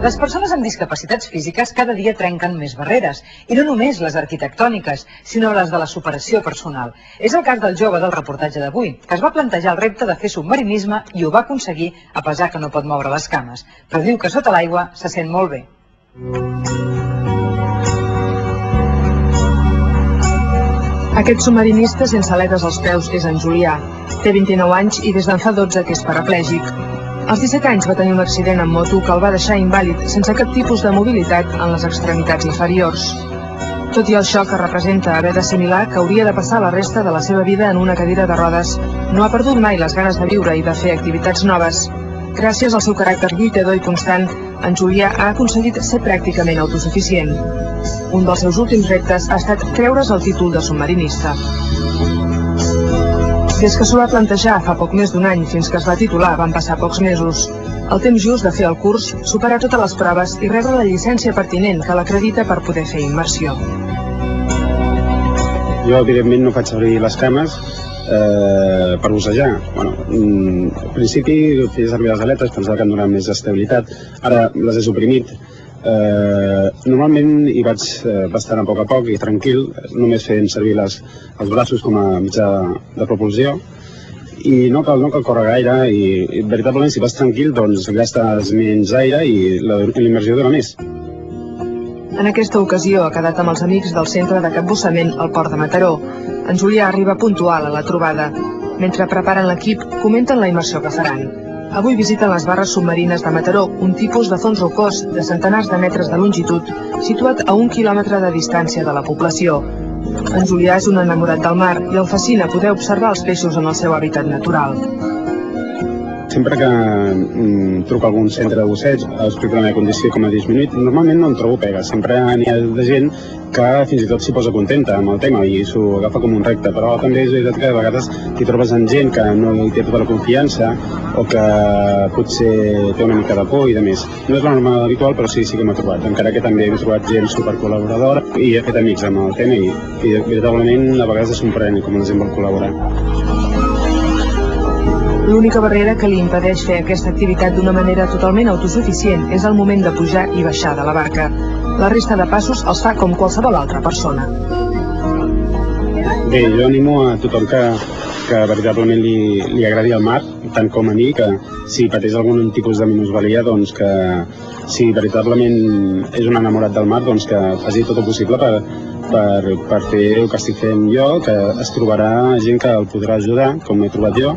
Les persones amb discapacitats físiques cada dia trenquen més barreres, i no només les arquitectòniques, sinó les de la superació personal. És el cas del jove del reportatge d'avui, que es va plantejar el repte de fer submarinisme i ho va aconseguir a pesar que no pot moure les cames, però diu que sota l'aigua se sent molt bé. Aquest submarinista sense aletes als peus és en Julià. Té 29 anys i des d'en fa 12 que és paraplègic. Als 17 anys va tenir un accident amb moto que el va deixar invàlid, sense cap tipus de mobilitat en les extremitats inferiors. Tot i el xoc que representa haver d'assimilar que hauria de passar la resta de la seva vida en una cadira de rodes, no ha perdut mai les ganes de viure i de fer activitats noves. Gràcies al seu caràcter lluitador i constant, en Julià ha aconseguit ser pràcticament autosuficient. Un dels seus últims reptes ha estat treure's el títol de submarinista. Des que s'ho va plantejar fa poc més d'un any fins que es va titular van passar pocs mesos. El temps just de fer el curs, superar totes les proves i rebre la llicència pertinent que l'acredita per poder fer immersió. Jo, evidentment, no faig servir les cames per bussejar. Al principi feia servir les aletes, pensava que em donaven més estabilitat. Ara les he suprimit. Normalment hi vaig bastant a poc i tranquil, només fent servir els braços com a mitjà de propulsió. I no cal córrer gaire i veritablement si vas tranquil doncs gastes menys aire i l'immersió dura més. En aquesta ocasió ha quedat amb els amics del centre de capbussament al port de Mataró. En Julià arriba puntual a la trobada. Mentre preparen l'equip, comenten la immersió que faran. Avui visiten les barres submarines de Mataró, un tipus de fons rocós de centenars de metres de longitud, situat a 1 quilòmetre de distància de la població. En Julià és un enamorat del mar i el fascina poder observar els peixos en el seu hàbitat natural. Sempre que truco a algun centre de busseig, explico la meva condició com a disminuït, normalment no em trobo pega. Sempre n'hi ha de gent que fins i tot s'hi posa contenta amb el tema i s'ho agafa com un repte, però també és veritat que de vegades t'hi trobes amb gent que no hi té tota la confiança o que potser té una mica de por i de més. No és la norma habitual, però sí que m'ha trobat, encara que també he trobat gent supercol·laboradora i he fet amics amb el tema i veritablement a vegades es sorprèn com la gent vol col·laborar. L'única barrera que li impedeix fer aquesta activitat d'una manera totalment autosuficient és el moment de pujar i baixar de la barca. La resta de passos els fa com qualsevol altra persona. Bé, jo animo a tothom que veritablement li agradi el mar, tant com a mi, que si pateix algun tipus de minusvalia, doncs que si veritablement és un enamorat del mar, doncs que faci tot el possible per fer el que estic fent jo, que es trobarà gent que el podrà ajudar, com m'he trobat jo,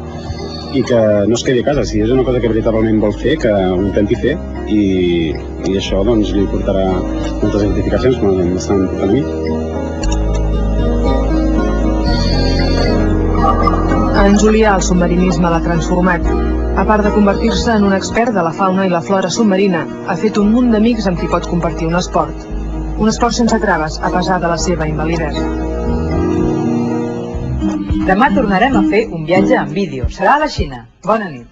i que no es quedi a casa. Si és una cosa que veritablement vol fer, que ho intenti fer i això doncs li portarà moltes gratificacions com m'estan portant a mi. En Julià el submarinisme l'ha transformat. A part de convertir-se en un expert de la fauna i la flora submarina, ha fet un munt d'amics amb qui pot compartir un esport. Un esport sense traves, a pesar de la seva invalidesa. Demà tornarem a fer un viatge en vídeo. Serà a la Xina. Bona nit.